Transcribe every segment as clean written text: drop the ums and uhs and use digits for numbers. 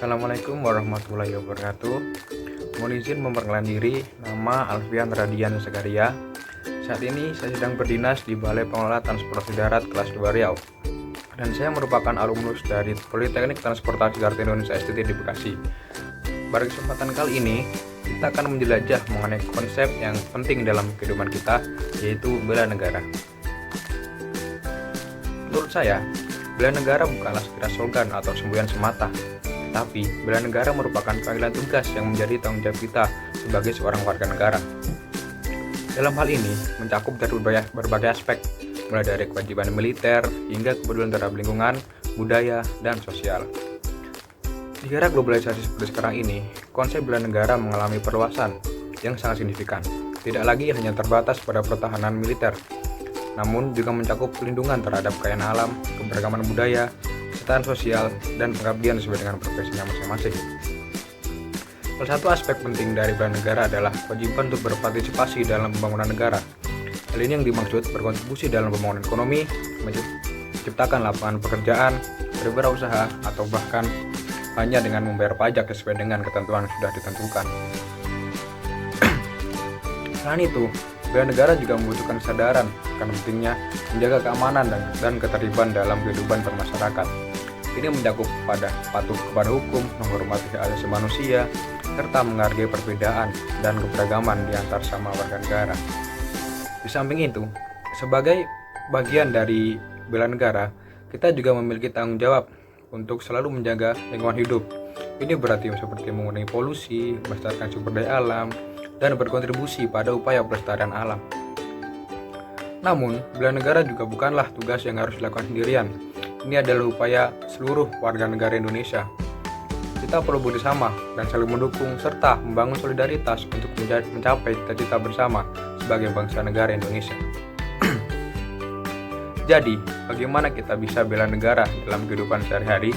Assalamualaikum warahmatullahi wabarakatuh. Mohon izin memperkenalkan diri, nama Alfian Radian Zakaria. Saat ini saya sedang berdinas di Balai Pengelola Transportasi Darat kelas 2 Riau. Dan saya merupakan alumnus dari Politeknik Transportasi Darat Indonesia STT di Bekasi. Pada kesempatan kali ini, kita akan menjelajah mengenai konsep yang penting dalam kehidupan kita, yaitu bela negara. Menurut saya, bela negara bukanlah sekedar slogan atau semboyan semata, tapi bela negara merupakan panggilan tugas yang menjadi tanggung jawab kita sebagai seorang warga negara. Dalam hal ini, mencakup dari berbagai aspek, mulai dari kewajiban militer hingga kepedulian terhadap lingkungan, budaya, dan sosial. Di era globalisasi seperti sekarang ini, konsep bela negara mengalami perluasan yang sangat signifikan. Tidak lagi hanya terbatas pada pertahanan militer, namun juga mencakup pelindungan terhadap kekayaan alam, keberagaman budaya, kesejahteraan sosial, dan pengabdian sesuai dengan profesinya masing-masing. Salah satu aspek penting dari bela negara adalah kewajiban untuk berpartisipasi dalam pembangunan negara. Hal ini yang dimaksud berkontribusi dalam pembangunan ekonomi, menciptakan lapangan pekerjaan, berwirausaha, atau bahkan hanya dengan membayar pajak sesuai dengan ketentuan yang sudah ditentukan. Selain itu, bela negara juga membutuhkan kesadaran akan pentingnya menjaga keamanan dan ketertiban dalam kehidupan bermasyarakat. Ini mencakup patuh kepada hukum, menghormati hak asasi manusia, serta menghargai perbedaan dan keberagaman di antar sama warga negara. Di samping itu, sebagai bagian dari bela negara, kita juga memiliki tanggung jawab untuk selalu menjaga lingkungan hidup. Ini berarti seperti mengurangi polusi, melestarikan sumber daya alam, dan berkontribusi pada upaya pelestarian alam. Namun, bela negara juga bukanlah tugas yang harus dilakukan sendirian. Ini adalah upaya seluruh warga negara Indonesia. Kita perlu bersama dan saling mendukung serta membangun solidaritas untuk mencapai cita-cita bersama sebagai bangsa negara Indonesia. Jadi, bagaimana kita bisa bela negara dalam kehidupan sehari-hari?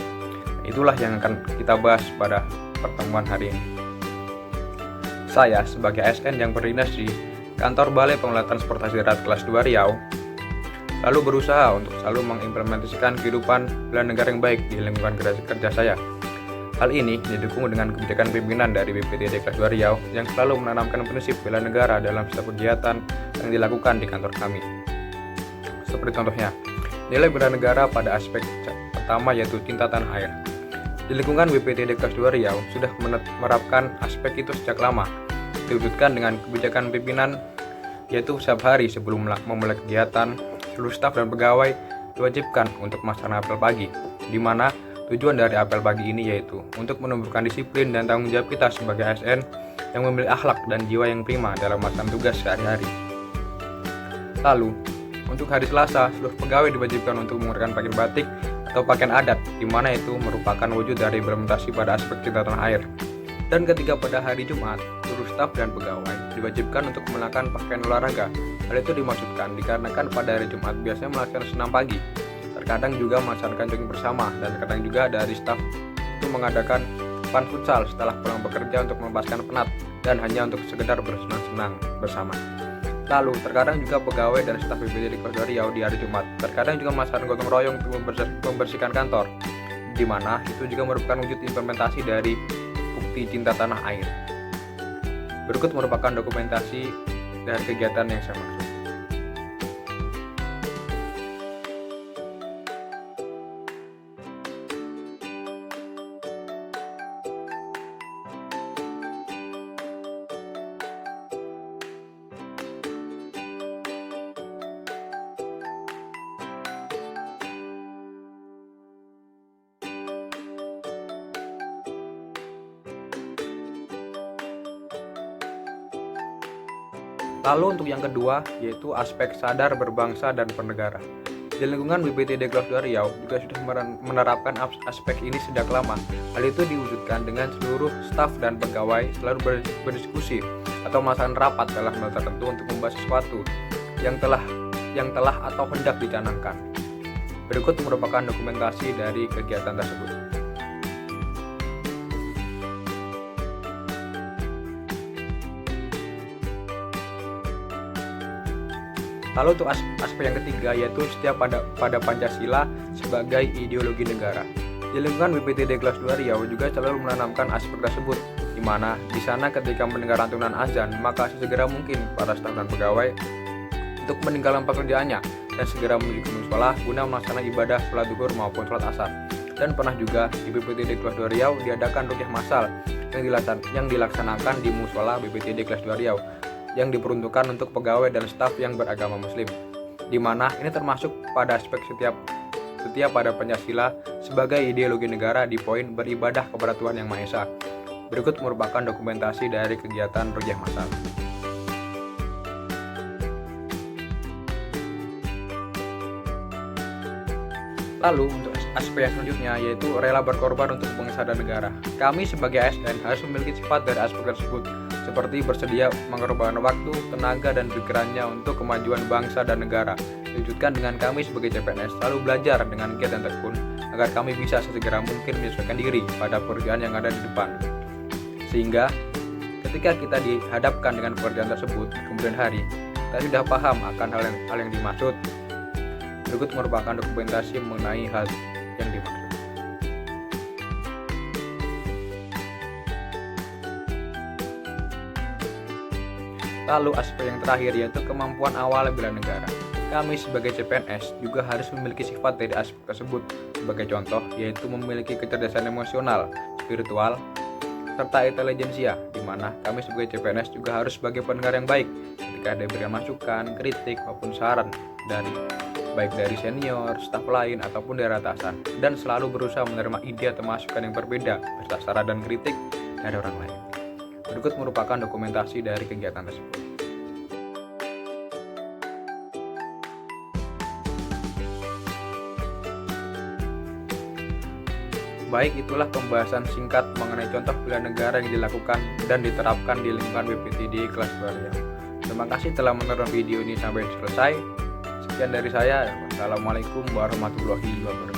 Itulah yang akan kita bahas pada pertemuan hari ini. Saya sebagai ASN yang berdinas di Kantor Balai Pengelola Transportasi Darat kelas 2 Riau selalu berusaha untuk selalu mengimplementasikan kehidupan bela negara yang baik di lingkungan kerja saya. Hal ini didukung dengan kebijakan pimpinan dari BPTD kelas 2 Riau yang selalu menanamkan prinsip bela negara dalam setiap kegiatan yang dilakukan di kantor kami. Seperti contohnya, nilai bela negara pada aspek pertama yaitu cinta tanah air. Di lingkungan BPTD kelas 2 Riau sudah menerapkan aspek itu sejak lama, diwujudkan dengan kebijakan pimpinan yaitu setiap hari sebelum memulai kegiatan, seluruh staf dan pegawai diwajibkan untuk melaksanakan apel pagi, di mana tujuan dari apel pagi ini yaitu untuk menumbuhkan disiplin dan tanggung jawab kita sebagai ASN yang memiliki akhlak dan jiwa yang prima dalam melaksanakan tugas sehari-hari. Lalu, untuk hari Selasa, seluruh pegawai diwajibkan untuk menggunakan pakaian batik atau pakaian adat, di mana itu merupakan wujud dari implementasi pada aspek cinta tanah air. Dan ketika pada hari Jumat, seluruh staf dan pegawai diwajibkan untuk menggunakan pakaian olahraga. Hal itu dimaksudkan dikarenakan pada hari Jumat biasanya melaksanakan senam pagi, terkadang juga melaksanakan jogging bersama, dan kadang juga dari staf itu mengadakan fun futsal setelah pulang bekerja untuk melepaskan penat dan hanya untuk sekedar bersenang-senang bersama. Lalu, terkadang juga pegawai dan staf BPTD kelas 2 Riau di hari Jumat terkadang juga melaksanakan gotong royong untuk membersihkan kantor, di mana itu juga merupakan wujud implementasi dari bukti cinta tanah air. Berikut merupakan dokumentasi dari kegiatan yang saya maksud. Lalu untuk yang kedua, yaitu aspek sadar berbangsa dan bernegara. Di lingkungan BPTD kelas 2 Riau juga sudah menerapkan aspek ini sejak lama. Hal itu diwujudkan dengan seluruh staf dan pegawai selalu berdiskusi atau melaksanakan rapat dalam hal tertentu untuk membahas sesuatu yang telah atau hendak dicanangkan. Berikut merupakan dokumentasi dari kegiatan tersebut. Lalu untuk aspek yang ketiga yaitu setia pada Pancasila sebagai ideologi negara. Di lingkungan BPTD kelas 2 Riau juga selalu menanamkan aspek tersebut, di mana di sana ketika mendengar lantunan azan, maka sesegera mungkin para staf dan pegawai untuk meninggalkan pekerjaannya dan segera menuju ke musola guna melaksanakan ibadah sholat zuhur maupun sholat asar. Dan pernah juga di BPTD kelas 2 Riau diadakan ruqyah massal yang dilaksanakan di musola BPTD kelas 2 Riau yang diperuntukkan untuk pegawai dan staf yang beragama muslim, di mana ini termasuk pada aspek setiap pada Pancasila sebagai ideologi negara di poin beribadah kepada Tuhan Yang Maha Esa. Berikut merupakan dokumentasi dari kegiatan ruqyah massal. Lalu untuk aspek yang selanjutnya yaitu rela berkorban untuk bangsa dan negara. Kami sebagai ASN harus memiliki sifat dari aspek tersebut, seperti bersedia mengorbankan waktu, tenaga, dan pikirannya untuk kemajuan bangsa dan negara. Diwujudkan dengan kami sebagai CPNS selalu belajar dengan giat dan tekun agar kami bisa sesegera mungkin menyesuaikan diri pada pekerjaan yang ada di depan. Sehingga ketika kita dihadapkan dengan pekerjaan tersebut kemudian hari, kita sudah paham akan hal yang dimaksud. Berikut merupakan dokumentasi mengenai hal yang dimaksud. Lalu aspek yang terakhir yaitu kemampuan awal bela negara. Kami sebagai CPNS juga harus memiliki sifat dari aspek tersebut. Sebagai contoh yaitu memiliki kecerdasan emosional, spiritual, serta intelijensia, di mana kami sebagai CPNS juga harus sebagai pendengar yang baik ketika ada berikan masukan, kritik maupun saran baik dari senior, staf lain ataupun dari atasan, dan selalu berusaha menerima ide atau masukan yang berbeda serta saran dan kritik dari orang lain. Berikut merupakan dokumentasi dari kegiatan tersebut. Baik, itulah pembahasan singkat mengenai contoh bela negara yang dilakukan dan diterapkan di lingkungan BPTD kelas 2 Riau. Terima kasih telah menonton video ini sampai selesai. Sekian dari saya. Wassalamualaikum warahmatullahi wabarakatuh.